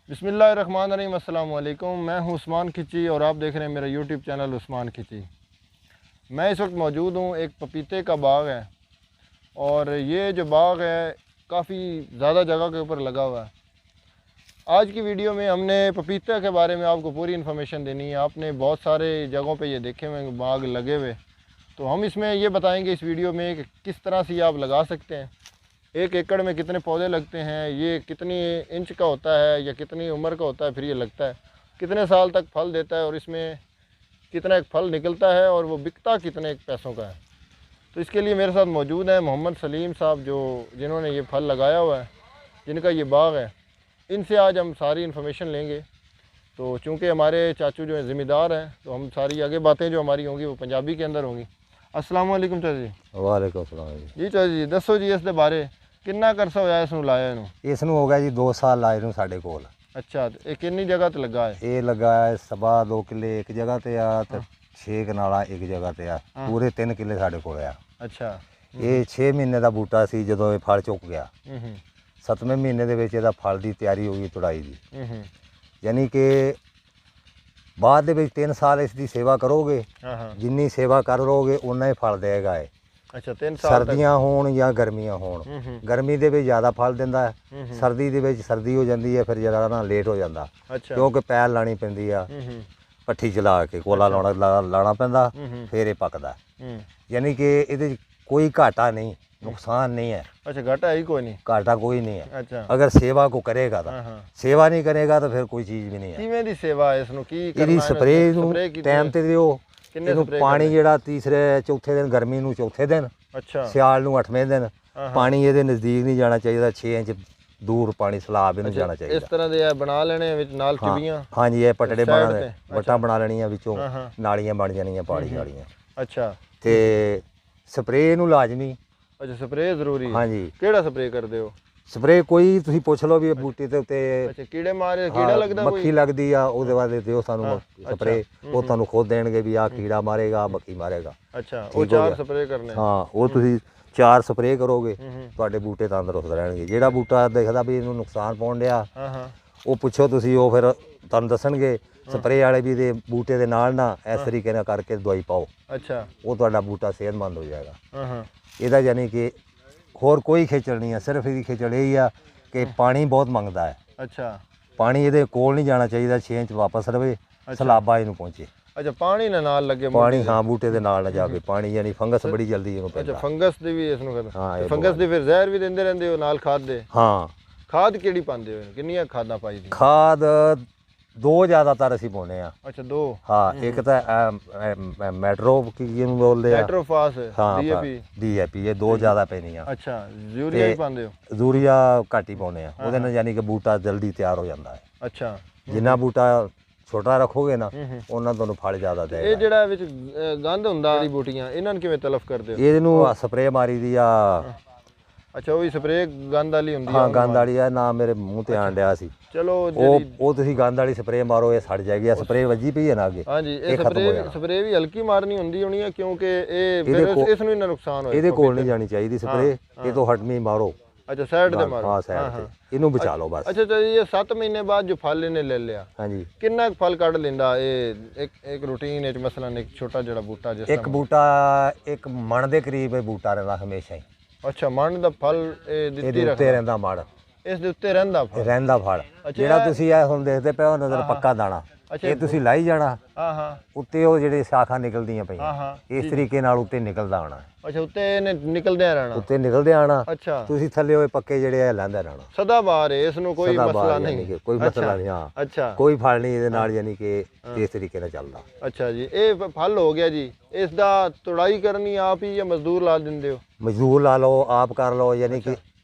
बिस्मिल्लाहिर्रहमानिर्रहीम, अस्सलाम वालेकुम। मैं हूं उस्मान खिची और आप देख रहे हैं मेरा यूट्यूब चैनल उस्मान खिची। मैं इस वक्त मौजूद हूं, एक पपीते का बाग है और ये जो बाग है काफ़ी ज़्यादा जगह के ऊपर लगा हुआ है। आज की वीडियो में हमने पपीते के बारे में आपको पूरी इन्फॉर्मेशन देनी है। आपने बहुत सारे जगहों पे ये देखे हुए बाग लगे हुए, तो हम इसमें ये बताएंगे इस वीडियो में कि किस तरह से ये आप लगा सकते हैं, 1 एकड़ में कितने पौधे लगते हैं, ये कितनी इंच का होता है या कितनी उम्र का होता है, फिर ये लगता है, कितने साल तक फल देता है और इसमें कितना एक फल निकलता है और वो बिकता कितने पैसों का है। तो इसके लिए मेरे साथ मौजूद है मोहम्मद सलीम साहब, जिन्होंने ये फल लगाया हुआ है, जिनका ये बाग है। इनसे आज हम सारी इन्फॉर्मेशन लेंगे। तो चूँकि हमारे चाचू जो है ज़िम्मेदार हैं, तो हम सारी आगे बातें जो हमारी होंगी वो पंजाबी के अंदर होंगी। अस्सलाम वालेकुम चाचा जी। वालेकुम सलाम जी चाचा जी, दसो जी इस दे बारे कितना करसा होया इसनूं लाया इनू? इसनूं हो गया जी 2 साल लाए ਨੂੰ ਸਾਡੇ ਕੋਲ। अच्छा, तो ये कितनी जगह ਤੇ ਲੱਗਾ ਹੈ? ਇਹ ਲੱਗਾ ਹੈ 2.5 ਕਿੱਲੇ ਇੱਕ ਜਗ੍ਹਾ ਤੇ ਆ ਤੇ 6 ਕਨਾਲਾ ਇੱਕ ਜਗ੍ਹਾ ਤੇ ਆ, ਪੂਰੇ 3 ਕਿੱਲੇ ਸਾਡੇ ਕੋਲ ਆ। ਅੱਛਾ, ਇਹ 6 ਮਹੀਨੇ ਦਾ ਬੂਟਾ ਸੀ ਜਦੋਂ ਇਹ ਫਲ ਚੁੱਕ ਗਿਆ। ਹੂੰ 7ਵੇਂ ਮਹੀਨੇ ਦੇ ਵਿੱਚ ਇਹਦਾ ਫਲ ਦੀ ਤਿਆਰੀ ਹੋ ਗਈ ਤੁੜਾਈ ਦੀ। ਹੂੰ ਯਾਨੀ ਕਿ ਬਾਅਦ ਦੇ ਵਿੱਚ 3 ਸਾਲ ਇਸ ਦੀ ਸੇਵਾ ਕਰੋਗੇ, ਹਾਂ ਜਿੰਨੀ ਸੇਵਾ ਕਰੋਗੇ ਉਨਾ ਹੀ ਫਲ ਦੇਗਾ ਇਹ। ਅੱਛਾ, 3 ਸਾਲ ਸਰਦੀਆਂ ਹੋਣ ਜਾਂ ਗਰਮੀਆਂ ਹੋਣ, ਗਰਮੀ ਦੇ ਵਿੱਚ ਜ਼ਿਆਦਾ ਫਲ ਦਿੰਦਾ ਹੈ, ਸਰਦੀ ਦੇ ਵਿੱਚ ਸਰਦੀ ਹੋ ਜਾਂਦੀ ਹੈ, ਫਿਰ ਜਰਾ ਨਾ ਲੇਟ ਹੋ ਜਾਂਦਾ, ਅੱਛਾ ਕਿਉਂਕਿ ਪੈਲ ਲਾਣੀ ਪੈਂਦੀ ਆ, ਪੱਠੀ ਚਲਾ ਕੇ ਕੋਲਾ ਲਾਉਣਾ ਪੈਂਦਾ, ਫਿਰ ਇਹ ਪੱਕਦਾ। ਯਾਨੀ ਕਿ ਇਹਦੇ 'ਚ ਕੋਈ ਘਾਟਾ ਨਹੀਂ, नुकसान नहीं है। अच्छा, घाटा ही कोई नहीं, घाटा कोई नहीं है। अच्छा, अगर सेवा को करेगा तो, सेवा नहीं करेगा तो फिर कोई चीज़ भी नहीं है। किवें दी सेवा है इसनु की करना ਇਹਦੀ है? ਸਪਰੇ ਨੂੰ की ਟਾਈਮ ਤੇ ਦਿਓ। किन्ने ਇਹਨੂੰ स्प्रे ਪਾਣੀ ਜਿਹੜਾ ਤੀਸਰੇ ਚੌਥੇ ਦਿਨ, ਗਰਮੀ ਨੂੰ ਚੌਥੇ ਦਿਨ, अच्छा ਸਿਆਲ ਨੂੰ 8ਵੇਂ ਦਿਨ ਪਾਣੀ ਇਹਦੇ ਨਜ਼ਦੀਕ ਨਹੀਂ ਜਾਣਾ ਚਾਹੀਦਾ। 6 ਇੰਚ ਦੂਰ ਪਾਣੀ ਸਲਾਬ ਇਹਨੂੰ ਜਾਣਾ ਚਾਹੀਦਾ। ਇਸ ਤਰ੍ਹਾਂ ਦੇ ਇਹ ਬਣਾ ਲੈਣੇ ਵਿੱਚ ਨਾਲ ਚਿਬੀਆਂ। ਹਾਂਜੀ, ਇਹ ਪਟੜੇ ਬਣਾਣੇ, ਵੱਟਾਂ ਬਣਾ ਲੈਣੀਆਂ, ਵਿੱਚੋਂ ਨਾਲੀਆਂ ਬਣ ਜਾਣੀਆਂ ਪਾਣੀ ਵਾਲੀਆਂ। ਅੱਛਾ, ਤੇ ਸਪਰੇ ਨੂੰ ਲਾਜ਼ਮੀ। ਅੱਛਾ, ਸਪਰੇ ਜ਼ਰੂਰੀ ਹੈ। ਹਾਂਜੀ, ਕਿਹੜਾ ਸਪਰੇ ਕਰਦੇ ਹੋ? ਸਪਰੇ ਕੋਈ ਤੁਸੀਂ ਪੁੱਛ ਲਓ ਵੀ ਬੂਟੇ ਦੇ ਉੱਤੇ ਅੱਛਾ, ਕੀੜੇ ਮਾਰੇ, ਕੀੜਾ ਲੱਗਦਾ ਕੋਈ? ਮੱਖੀ ਲੱਗਦੀ ਆ, ਉਹਦੇ ਬਾਅਦ ਦਿਓ ਸਾਨੂੰ ਸਪਰੇ, ਉਹ ਤੁਹਾਨੂੰ ਖੁਦ ਦੇਣਗੇ ਵੀ ਆਹ ਕੀੜਾ ਮਾਰੇਗਾ, ਮੱਖੀ ਮਾਰੇਗਾ। ਅੱਛਾ, ਉਹ 4 ਸਪਰੇ ਕਰਨੇ? ਹਾਂ, ਉਹ ਤੁਸੀਂ 4 ਸਪਰੇ ਕਰੋਗੇ, ਤੁਹਾਡੇ ਬੂਟੇ ਤੰਦਰੁਸਤ ਰਹਿਣਗੇ। ਜਿਹੜਾ ਬੂਟਾ ਦੇਖਦਾ ਵੀ ਇਹਨੂੰ ਨੁਕਸਾਨ ਪਾਉਣ ਡਿਆ, ਉਹ ਪੁੱਛੋ ਤੁਸੀਂ, ਉਹ ਫਿਰ ਤੁਹਾਨੂੰ ਦੱਸਣਗੇ ਸਪਰੇ ਵਾਲੇ ਵੀ ਦੇ ਬੂਟੇ ਦੇ ਨਾਲ ਨਾ ਇਸ ਤਰੀਕੇ ਨਾਲ ਕਰਕੇ ਦਵਾਈ ਪਾਓ। ਅੱਛਾ, ਉਹ ਤੁਹਾਡਾ ਬੂਟਾ ਸਿਹਤਮੰਦ ਹੋ ਜਾਏਗਾ। ਹਾਂ ਇਹਦਾ ਯਾਨੀ ਕਿ ਹੋਰ ਕੋਈ ਖੇਚਲ ਨਹੀਂ ਹੈ, ਸਿਰਫ ਇਹਦੀ ਖੇਚਲ ਇਹ ਹੀ ਆ ਕਿ ਪਾਣੀ ਬਹੁਤ ਮੰਗਦਾ ਹੈ। ਅੱਛਾ, ਪਾਣੀ ਇਹਦੇ ਕੋਲ ਨਹੀਂ ਜਾਣਾ ਚਾਹੀਦਾ, 6 ਇੰਚ ਵਾਪਸ ਰਵੇ, ਸਲਾਬਾ ਇਹਨੂੰ ਪਹੁੰਚੇ। ਅੱਛਾ, ਪਾਣੀ ਨਾਲ ਲੱਗੇ ਪਾਣੀ, ਹਾਂ, ਬੂਟੇ ਦੇ ਨਾਲ ਨਾ ਜਾਵੇ ਪਾਣੀ, ਯਾਨੀ ਫੰਗਸ ਬੜੀ ਜਲਦੀ ਇਹਨੂੰ ਪੈਂਦਾ। ਅੱਛਾ, ਫੰਗਸ ਦੀ ਵੀ ਇਸ ਨੂੰ ਕਰਦਾ? ਹਾਂ, ਫੰਗਸ ਦੀ ਫਿਰ ਜ਼ਹਿਰ ਵੀ ਦਿੰਦੇ ਰਹਿੰਦੇ ਹੋ ਨਾਲ ਖਾਦ ਦੇ? ਹਾਂ। ਖਾਦ ਕਿਹੜੀ ਪਾਉਂਦੇ ਹੋ? ਕਿੰਨੀਆਂ ਖਾਦਾਂ ਪਾਈ ਦੀ? ਖਾਦ 2 ਜ਼ਿਆਦਾਤਰ ਅਸੀਂ ਪਾਉਂਦੇ ਆ। ਅੱਛਾ, 2? ਹਾਂ, ਇੱਕ ਤਾਂ ਮੈਟਰੋ ਕੀ ਇਹਨੂੰ ਬੋਲਦੇ ਆ, ਮੈਟਰੋਫਾਸ, ਹਾਂ, ਡੀਏਪੀ, ਇਹ 2 ਜ਼ਿਆਦਾ ਪੈਣੀਆਂ। ਅੱਛਾ, ਯੂਰੀਆ ਵੀ ਪਾਉਂਦੇ ਹੋ? ਯੂਰੀਆ ਘੱਟ ਹੀ ਪਾਉਂਦੇ ਆ, ਉਹਦੇ ਨਾਲ ਯਾਨੀ ਕਿ ਬੂਟਾ ਜਲਦੀ ਤਿਆਰ ਹੋ ਜਾਂਦਾ ਹੈ। ਅੱਛਾ, ਜਿੰਨਾ ਬੂਟਾ ਛੋਟਾ ਰੱਖੋਗੇ ਨਾ, ਉਹਨਾਂ ਤੁਹਾਨੂੰ ਫਲ ਜ਼ਿਆਦਾ ਦੇਗਾ। ਇਹ ਜਿਹੜਾ ਵਿੱਚ ਗੰਧ ਹੁੰਦਾ ਜਿਹੜੀ ਬੂਟੀਆਂ, ਇਹਨਾਂ ਨੂੰ ਕਿਵੇਂ ਤਲਫ ਕਰਦੇ ਹੋ? ਇਹਨੂੰ ਸਪਰੇ ਮਾਰੀ ਦੀ ਆ। ਅੱਛਾ, ਉਹ ਵੀ ਸਪਰੇ ਗੰਦ ਵਾਲੀ ਹੁੰਦੀ ਹਾਂ, ਗੰਦ ਵਾਲੀ ਆ, ਨਾ ਮੇਰੇ ਮੂੰਹ ਤੇ ਆਣ ਡਿਆ ਸੀ। ਚਲੋ, ਉਹ ਤੁਸੀਂ ਗੰਦ ਵਾਲੀ ਸਪਰੇ ਮਾਰੋ, ਇਹ ਸੜ ਜਾਏਗੀ। ਸਪਰੇ ਵੱਜੀ ਪਈ ਹੈ ਨਾ ਅੱਗੇ। ਹਾਂਜੀ, ਇਹ ਸਪਰੇ ਵੀ ਹਲਕੀ ਮਾਰਨੀ ਹੁੰਦੀ ਹੋਣੀ ਹੈ, ਕਿਉਂਕਿ ਇਹ ਫਿਰ ਇਸ ਨੂੰ ਇੰਨਾ ਨੁਕਸਾਨ ਹੋਇਆ। ਇਹਦੇ ਕੋਲ ਨਹੀਂ ਜਾਣੀ ਚਾਹੀਦੀ ਸਪਰੇ, ਇਹ ਤੋਂ ਹਟਮੀ ਮਾਰੋ। ਅੱਛਾ, ਸਾਈਡ ਤੇ ਮਾਰੋ। ਹਾਂ, ਸਾਈਡ ਤੇ, ਇਹਨੂੰ ਬਚਾ ਲਓ ਬਸ। ਅੱਛਾ ਜੀ, ਇਹ 7 ਮਹੀਨੇ ਬਾਅਦ ਜੋ ਫਲ ਇਹਨੇ ਲੈ ਲਿਆ, ਹਾਂਜੀ, ਕਿੰਨਾ ਫਲ ਕੱਢ ਲੈਂਦਾ ਇਹ ਇੱਕ ਰੂਟੀਨ ਵਿੱਚ? ਮਸਲਨ ਇੱਕ ਛੋਟਾ ਜਿਹੜਾ ਬੂਟਾ, ਜਿਸ ਇੱਕ ਬੂਟਾ 1 ਮਣ ਦੇ ਕਰੀਬ ਇਹ ਬੂਟਾ ਰਹਿੰਦਾ ਹਮੇਸ਼ਾ ਹੀ। ਅੱਛਾ, ਮਣ ਦਾ ਫਲ ਇਹ ਦਿੱਤੀ ਰੱਖਦਾ? ਉੱਤੇ ਰਹਿੰਦਾ ਮੜ, ਇਸ ਦੇ ਉੱਤੇ ਰਹਿੰਦਾ ਫਲ। ਜਿਹੜਾ ਤੁਸੀਂ ਇਹ ਹੁਣ ਦੇਖਦੇ ਪਏ ਹੋ ਨਜ਼ਰ ਪੱਕਾ ਦਾਣਾ, ਇਹ ਤੁਸੀਂ ਲਾਈ ਜਾਣਾ। ਹਾਂ, ਉੱਤੇ ਉਹ ਜਿਹੜੇ ਸ਼ਾਖਾਂ ਨਿਕਲਦੀਆਂ ਪਈਆਂ, ਹਾਂ, ਇਸ ਤਰੀਕੇ ਨਾਲ ਉੱਤੇ ਨਿਕਲਦਾ ਆਣਾ। ਅੱਛਾ, ਉੱਤੇ ਇਹਨੇ ਨਿਕਲਦੇ ਰਹਿਣਾ? ਉੱਤੇ ਨਿਕਲਦੇ ਆਣਾ। ਅੱਛਾ, ਤੁਸੀਂ ਥੱਲੇ ਹੋਏ ਪੱਕੇ ਜਿਹੜੇ ਆ ਲੈਂਦੇ ਰਹਿਣਾ। ਸਦਾ ਬਾਹਰ ਹੈ, ਇਸ ਨੂੰ ਕੋਈ ਮਸਲਾ ਨਹੀਂ? ਕੋਈ ਮਸਲਾ ਨਹੀਂ। ਹਾਂ, ਅੱਛਾ, ਕੋਈ ਫਲ ਨਹੀਂ ਇਹਦੇ ਨਾਲ, ਯਾਨੀ ਕਿ ਇਸ ਤਰੀਕੇ ਨਾਲ ਚੱਲਦਾ। ਅੱਛਾ ਜੀ, ਇਹ ਫਲ ਹੋ ਗਿਆ ਜੀ, ਇਸ ਦਾ ਤੁੜਾਈ ਕਰਨੀ ਆਪ ਹੀ ਜਾਂ ਮਜ਼ਦੂਰ ਲਾ ਦਿੰਦੇ ਹੋ? ਮਜ਼ਦੂਰ ਲਾ ਲਓ, ਆਪ ਕਰ ਲਓ, ਯਾਨੀ ਕਿ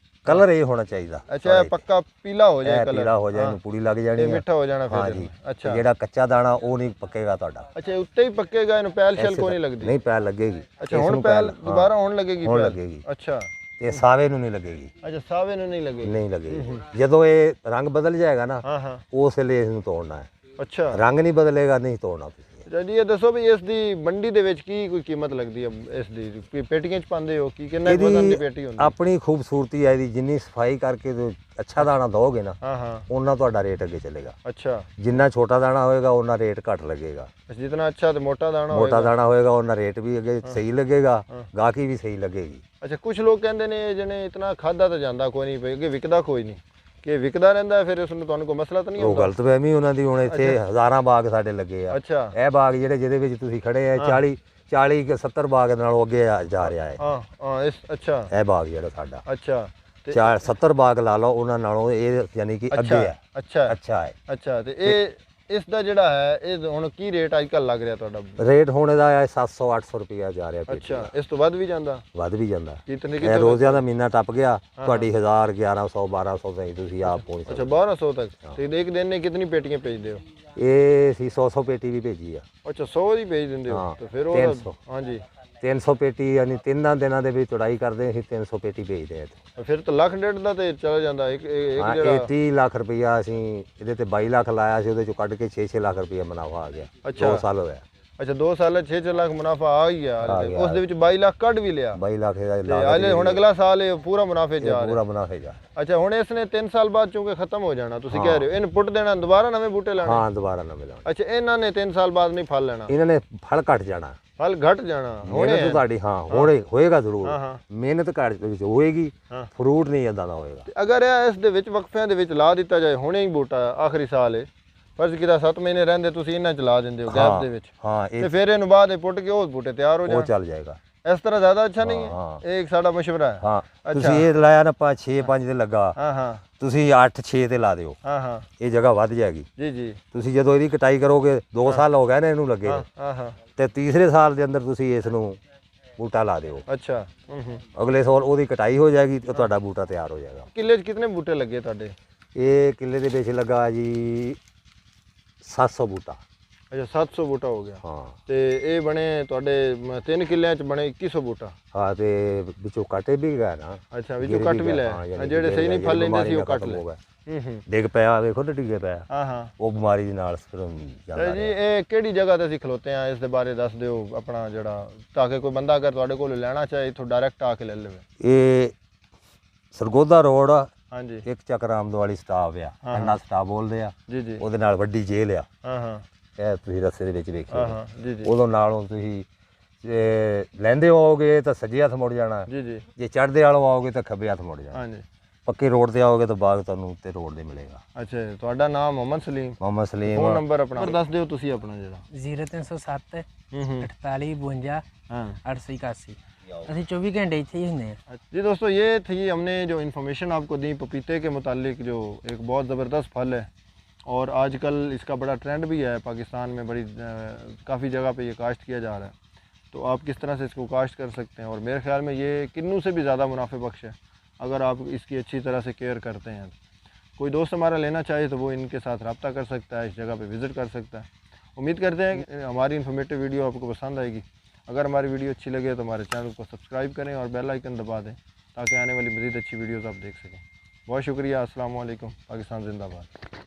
ਕਲਰ ਇਹ ਹੋਣਾ ਚਾਹੀਦਾ। ਅੱਛਾ, ਪੱਕਾ ਪੀਲਾ ਹੋ ਜਾਏ, ਕਲਰ ਪੀਲਾ ਹੋ ਜਾਏ, ਇਹਨੂੰ ਪੂਰੀ ਲੱਗ ਜਾਣੀ, ਮਿੱਠਾ ਹੋ ਜਾਣਾ ਫਿਰ। ਹਾਂਜੀ। ਅੱਛਾ, ਜਿਹੜਾ ਕੱਚਾ ਦਾਣਾ ਉਹ ਨਹੀਂ ਪੱਕੇਗਾ ਤੁਹਾਡਾ। ਅੱਛਾ, ਉੱਤੇ ਹੀ ਪੱਕੇਗਾ, ਇਹਨੂੰ ਪੈਲ ਸ਼ੈਲ ਕੋਈ ਨਹੀਂ ਲੱਗਦੀ? ਨਹੀਂ, ਪੈਲ ਲੱਗੇਗੀ। ਅੱਛਾ, ਹੁਣ ਪੈਲ ਦੁਬਾਰਾ ਹੋਣ ਲੱਗੇਗੀ? ਹੋਣ ਲੱਗੇਗੀ। ਅੱਛਾ, ਤੇ ਸਾਵੇ ਨੂੰ ਨਹੀਂ ਲੱਗੇਗੀ। ਅੱਛਾ, ਸਾਵੇ ਨੂੰ ਨਹੀਂ ਲੱਗੇਗੀ? ਨਹੀਂ ਲੱਗੇਗੀ। ਜਦੋਂ ਇਹ ਰੰਗ ਬਦਲ ਜਾਏਗਾ ਨਾ, ਹਾਂ, ਉਸ ਵੇਲੇ ਇਸ ਨੂੰ ਤੋੜਨਾ ਹੈ। ਅੱਛਾ, ਰੰਗ ਨਹੀਂ ਬਦਲੇਗਾ, ਨਹੀਂ ਤੋੜਨਾ ਤੁਸੀਂ। ਅੱਛਾ ਜੀ, ਇਹ ਦੱਸੋ ਵੀ ਇਸ ਦੀ ਮੰਡੀ ਦੇ ਵਿੱਚ ਕੀ ਕੋਈ ਕੀਮਤ ਲੱਗਦੀ ਹੈ ਇਸ ਦੀ? ਕੋਈ ਪੇਟੀਆਂ 'ਚ ਪਾਉਂਦੇ ਹੋ ਕਿ ਕਿੰਨਾ ਕੁ ਵਜ਼ਨ ਦੀ ਪੇਟੀ ਹੁੰਦੀ? ਆਪਣੀ ਖੂਬਸੂਰਤੀ ਹੈ ਇਹਦੀ, ਜਿੰਨੀ ਸਫਾਈ ਕਰਕੇ ਤੇ ਅੱਛਾ ਦਾਣਾ ਦੋਗੇ ਨਾ, ਹਾਂ ਹਾਂ, ਉਹਨਾਂ ਤੁਹਾਡਾ ਰੇਟ ਅੱਗੇ ਚੱਲੇਗਾ। ਅੱਛਾ ਜਿੰਨਾ ਛੋਟਾ ਦਾਣਾ ਹੋਏਗਾ ਉਹਨਾਂ ਰੇਟ ਘੱਟ ਲੱਗੇਗਾ, ਜਿਤਨਾ ਅੱਛਾ ਤੇ ਮੋਟਾ ਦਾਣਾ ਮੋਟਾ ਹੋਏਗਾ। ਦਾਣਾ ਹੋਏਗਾ ਉਹਨਾਂ ਰੇਟ ਵੀ ਅੱਗੇ ਸਹੀ ਲੱਗੇਗਾ, ਗਾਹਕੀ ਵੀ ਸਹੀ ਲੱਗੇਗੀ। ਅੱਛਾ, ਕੁਝ ਲੋਕ ਕਹਿੰਦੇ ਨੇ ਜਿਹਨੇ ਇਤਨਾ ਖਾਦਾ ਤਾਂ ਜਾਂਦਾ ਕੋਈ ਨਹੀਂ, ਪਈ ਕਿ ਵਿਕਦਾ ਕੋਈ ਨਹੀਂ, ਕਿ ਵਿਕਦਾ ਰਹਿੰਦਾ ਫਿਰ ਉਸ ਨੂੰ ਤੁਹਾਨੂੰ ਕੋਈ ਮਸਲਾ ਤਾਂ ਨਹੀਂ ਉਹ ਹੁੰਦਾ? ਗਲਤਫਹਿਮੀ ਉਹਨਾਂ ਦੀ। ਹੁਣ ਇੱਥੇ ਹਜ਼ਾਰਾਂ ਬਾਗ ਸਾਡੇ ਲੱਗੇ ਆ। ਅੱਛਾ ਇਹ ਬਾਗ ਜਿਹਦੇ ਵਿੱਚ ਤੁਸੀਂ ਖੜੇ ਆ 40 70 ਬਾਗ ਨਾਲੋਂ ਅੱਗੇ ਜਾ ਰਿਹਾ ਹੈ ਹਾਂ ਹਾਂ, ਇਸ ਅੱਛਾ ਇਹ ਬਾਗ ਜਿਹੜਾ ਸਾਡਾ। ਅੱਛਾ ਤੇ 70 ਬਾਗ ਲਾ ਲਓ, ਉਹਨਾਂ ਨਾਲੋਂ ਇਹ ਯਾਨੀ ਕਿ ਅੱਗੇ ਹੈ, ਅੱਛਾ ਅੱਛਾ ਹੈ। ਅੱਛਾ ਤੇ ਇਹ ਇਸ ਦਾ ਜਿਹੜਾ ਹੈ ਇਹ ਹੁਣ ਕੀ ਰੇਟ ਅੱਜ ਕੱਲ੍ਹ ਲੱਗ ਰਿਹਾ ਤੁਹਾਡਾ? ਰੇਟ ਹੁਣ ਇਹਦਾ ਹੈ 700 800 ਰੁਪਇਆ ਜਾ ਰਿਹਾ ਪੇਟੀ ਅੱਛਾ, ਇਸ ਤੋਂ ਵੱਧ ਵੀ ਜਾਂਦਾ? ਵੱਧ ਵੀ ਜਾਂਦਾ। ਕਿਤਨੇ ਇਹ ਰੋਜ਼ਿਆਂ ਦਾ ਮਹੀਨਾ ਟੱਪ ਗਿਆ, ਤੁਹਾਡੀ 1000 1100 1200 ਤਾਈਂ ਤੁਸੀਂ ਆਪ ਪਹੁੰਚ ਅੱਛਾ 1200 ਤੱਕ। ਤੇ ਇੱਕ ਦਿਨ ਨੇ ਕਿਤਨੀ ਪੇਟੀਆਂ ਭੇਜਦੇ ਹੋ? ਇਹ ਸੀ 100 ਪੇਟੀ ਵੀ ਭੇਜੀ ਆ। ਅੱਛਾ 100 ਦੀ ਭੇਜ ਦਿੰਦੇ ਹੋ? ਹਾਂ, ਤੇ ਫਿਰ ਉਹ 300 ਹਾਂਜੀ 300 ਪੇਟੀ ਯਾਨੀ 3 ਦਿਨਾਂ ਦੇ ਵਿੱਚ ਚੜਾਈ ਕਰਦੇ ਅਸੀਂ 300 ਪੇਟੀ ਭੇਜਦੇ ਆ। ਫਿਰ ਤਾਂ ਲੱਖ ਡੇਢ ਦਾ ਤੇ ਚਲਾ ਜਾਂਦਾ ਇੱਕ ਹਾਂ, ਜਿਹੜਾ। ਇਹ 30 ਲੱਖ ਰੁਪਈਆ ਅਸੀਂ ਇਹਦੇ ਤੇ 22 ਲੱਖ ਲਾਇਆ ਸੀ, ਉਹਦੇ ਚੋਂ ਕੱਢ ਕੇ 6 ਲੱਖ ਰੁਪਈਆ ਮੁਨਾਫਾ ਆ ਗਿਆ। ਅੱਛਾ 2 ਸਾਲ ਹੋਇਆ। ਅੱਛਾ 2 ਸਾਲ 6 ਲੱਖ ਮੁਨਾਫਾ ਆ ਹੀ ਗਿਆ, ਗਿਆ। ਉਸ ਦੇ ਵਿੱਚ 22 ਲੱਖ ਕੱਢ ਵੀ ਲਿਆ। 22 ਲੱਖ ਦਾ ਤੇ ਹਾਲੇ ਹੁਣ ਅਗਲਾ ਸਾਲ ਇਹ ਪੂਰਾ ਮੁਨਾਫੇ ਜਾ ਰਿਹਾ। ਪੂਰਾ ਮੁਨਾਫੇ ਜਾ। ਅੱਛਾ ਹੁਣ ਇਸ ਨੇ 3 ਸਾਲ ਬਾਅਦ ਚੂੰਕਿ ਖਤਮ ਹੋ ਜਾਣਾ, ਤੁਸੀਂ ਕਹਿ ਰਹੇ ਹੋ ਇਹਨੂੰ ਪੁੱਟ ਦੇਣਾ, ਦੁਬਾਰਾ ਨਵੇਂ ਬੂਟੇ ਲਾਣੇ? ਹਾਂ, ਦੁਬਾਰਾ ਨਾ ਮਿਲਾਉਣਾ। ਅੱਛਾ ਇਹਨਾਂ ਨੇ 3 ਸਾਲ ਬਾਅਦ ਨਹੀਂ ਫਲ ਲੈਣਾ? ਇਹਨਾਂ ਨੇ ਫਲ ਘਟ ਜਾਣਾ, ਫਲ ਘਟ ਜਾਣਾ। ਮਿਹਨਤ ਤੁਹਾਡੀ ਹਾਂ ਹੋਏਗਾ ਜ਼ਰੂਰ, ਹਾਂ ਹਾਂ, ਮਿਹਨਤ ਘੱਟ ਵਿੱਚ ਹੋਏਗੀ, ਹਾਂ। ਫਰੂਟ ਨਹੀਂ ਇਦਾਂ ਦਾ ਹੋਏਗਾ। ਤੇ ਅਗਰ ਇਹ ਇਸ ਦੇ ਵਿੱਚ ਵਕਫਿਆਂ ਦੇ ਵਿੱਚ ਲਾ ਦਿੱਤਾ ਜਾਏ, ਹੁਣੇ ਹੀ ਬੂਟਾ ਆਖਰੀ ਸਾਲ ਹੈ, ਫਰਜ਼ ਕੀਤਾ 7 ਮਹੀਨੇ ਰਹਿੰਦੇ ਤੁਸੀਂ ਇਹਨਾਂ ਚ ਲਾ ਦਿੰਦੇ ਹੋ ਗੈਪ ਦੇ ਵਿੱਚ, ਹਾਂ, ਤੇ ਫਿਰ ਇਹਨੂੰ ਬਾਅਦ ਇਹ ਪੁੱਟ ਕੇ ਉਹ ਬੂਟੇ ਤਿਆਰ ਹੋ ਉਹ ਜਾਣ, ਚੱਲ ਜਾਏਗਾ। ਇਸ ਤਰ੍ਹਾਂ ਜ਼ਿਆਦਾ ਅੱਛਾ ਨਹੀਂ ਹੈ? ਹਾਂ। ਇਹ ਇੱਕ ਸਾਡਾ ਮਸ਼ਵਰਾ ਹੈ। ਹਾਂ, ਤੁਸੀਂ ਇਹ ਲਾਇਆ ਨਾ 6 5 ਤੇ ਲੱਗਾ, ਹਾਂ ਹਾਂ ਤੁਸੀਂ 8 6 ਤੇ ਲਾ ਦਿਓ, ਹਾਂ ਹਾਂ, ਇਹ ਜਗ੍ਹਾ ਵੱਧ ਜਾਏਗੀ। ਜੀ ਜੀ, ਤੁਸੀਂ ਜਦੋਂ ਇਹਦੀ ਕਟਾਈ ਕਰੋਗੇ 2 ਸਾਲ ਹੋ ਗਏ ਨੇ ਇਹਨੂੰ ਲੱਗੇ, ਹਾਂ ਹਾਂ, ਤੇ ਤੀਸਰੇ ਸਾਲ ਦੇ ਅੰਦਰ ਤੁਸੀਂ ਇਸ ਨੂੰ ਬੂਟਾ ਲਾ ਦਿਓ। ਅੱਛਾ ਅਗਲੇ ਸਾਲ ਉਹਦੀ ਕਟਾਈ ਹੋ ਜਾਏਗੀ ਤੇ ਤੁਹਾਡਾ ਬੂਟਾ ਤਿਆਰ ਹੋ ਜਾਏਗਾ। ਕਿੱਲੇ 'ਚ ਕਿੰਨੇ ਬੂਟੇ ਲੱਗੇ ਤੁਹਾਡੇ? ਇਹ ਕਿੱਲੇ ਦੇ ਵਿੱਚ ਲੱਗਾ ਜੀ 700 ਬੂਟਾ। ਅੱਛਾ 700 ਬੂਟਾ ਹੋ ਗਿਆ। ਹਾਂ, ਤੇ ਇਹ ਬਣੇ ਤੁਹਾਡੇ 3 ਕਿੱਲਿਆਂ 'ਚ ਬਣੇ 2100 ਬੂਟਾ। ਹਾਂ, ਤੇ ਵਿੱਚੋਂ ਕੱਟੇ ਵੀ ਗਏ ਨਾ। ਅੱਛਾ ਵਿੱਚੋਂ ਕੱਟ ਵੀ ਲੈ, ਜਿਹੜੇ ਸਹੀ ਨਹੀਂ ਫਲ ਲੈਂਦੇ ਸੀ ਉਹ ਕੱਟ ਲੈ। ਡਿੱਗ ਪਿਆ, ਵੇਖੋ ਤੇ ਡਿੱਗੇ ਪਿਆ, ਹਾਂ ਹਾਂ, ਉਹ ਬਿਮਾਰੀ ਦੇ ਨਾਲ ਫਿਰ ਜਾਂਦਾ ਜੀ। ਇਹ ਕਿਹੜੀ ਜਗ੍ਹਾ ਤੇ ਅਸੀਂ ਖਲੋਤੇ ਆ, ਇਸ ਦੇ ਬਾਰੇ ਦੱਸ ਦਿਓ ਆਪਣਾ ਜਿਹੜਾ, ਤਾਂ ਕਿ ਕੋਈ ਬੰਦਾ ਅਗਰ ਤੁਹਾਡੇ ਕੋਲ ਲੈਣਾ ਚਾਹੇ ਇੱਥੋਂ ਡਾਇਰੈਕਟ ਆ ਕੇ ਲੈ ਲਵੇ। ਇਹ ਸਰਗੋਦਾ ਰੋਡ, ਹਾਂਜੀ, ਇੱਕ ਚੱਕ ਰਾਮਦ ਵਾਲੀ ਸਟਾਪ ਆ, ਕੰਨਾ ਸਟਾਪ ਬੋਲਦੇ ਆ ਜੀ ਜੀ, ਉਹਦੇ ਨਾਲ ਵੱਡੀ ਜੇਲ੍ਹ ਆ। ਹਾਂ ਹਾਂ, ਇਹ ਤੁਸੀਂ ਰਸਤੇ ਦੇ ਵਿੱਚ ਵੇਖਿਓ। ਹਾਂ ਹਾਂ, ਜੀ ਜੀ, ਉਦੋਂ ਨਾਲੋਂ ਤੁਸੀਂ ਲੈਂਦੇ ਹੋਗੇ ਤਾਂ ਸੱਜੇ ਹੱਥ ਮੁੜ ਜਾਣਾ, ਜੀ ਜੀ, ਜੇ ਚੜ੍ਹਦੇ ਵਾਲੋਂ ਆਓਗੇ ਤਾਂ ਖੱਬੇ ਹੱਥ ਮੁੜ ਜਾਣਾ। ਹਾਂਜੀ, ਪੱਕੇ ਰੋਡ ਤੇ ਆਓਗੇ ਤਾਂ ਬਾਗ ਤੁਹਾਨੂੰ ਉੱਤੇ ਰੋਡ ਦੇ ਮਿਲੇਗਾ। ਅੱਛਾ, ਤੁਹਾਡਾ ਨਾਮ ਮੁਹੰਮਦ ਸਲੀਮ, ਮੁਹੰਮਦ ਸਲੀਮ। ਫੋਨ ਨੰਬਰ ਆਪਣਾ ਦੱਸ ਦਿਓ ਤੁਸੀਂ ਆਪਣਾ ਜਿਹੜਾ। 0307 ਹੂੰ 48 52 हाँ 881। ਅਸੀਂ 24 घंटे ਇੱਥੇ ਹੀ ਹੁੰਦੇ हैं। जी दोस्तों, ये थी हमने जो इन्फॉर्मेशन आपको दी पपीते के मुतालिक, जो एक बहुत ज़बरदस्त फल है और आजकल इसका बड़ा ट्रेंड भी है पाकिस्तान में, बड़ी काफ़ी जगह पे ये काश्त किया जा रहा है। तो आप किस तरह से इसको काश्त कर सकते हैं, और मेरे ख्याल में ये किन्नू से भी ज़्यादा मुनाफे बख्श है अगर आप इसकी अच्छी तरह से केयर करते हैं। कोई दोस्त हमारा लेना चाहे तो वो इनके साथ रब्ता कर सकता है, इस जगह पे विज़िट कर सकता है। उम्मीद करते हैं कि हमारी इन्फॉर्मेटिव वीडियो आपको पसंद आएगी। अगर हमारी वीडियो अच्छी लगे तो हमारे चैनल को सब्सक्राइब करें और बेल आइकन दबा दें, ताकि आने वाली मज़ीद अच्छी वीडियोज़ आप देख सकें। बहुत शुक्रिया। अस्सलाम वालेकुम। पाकिस्तान जिंदाबाद।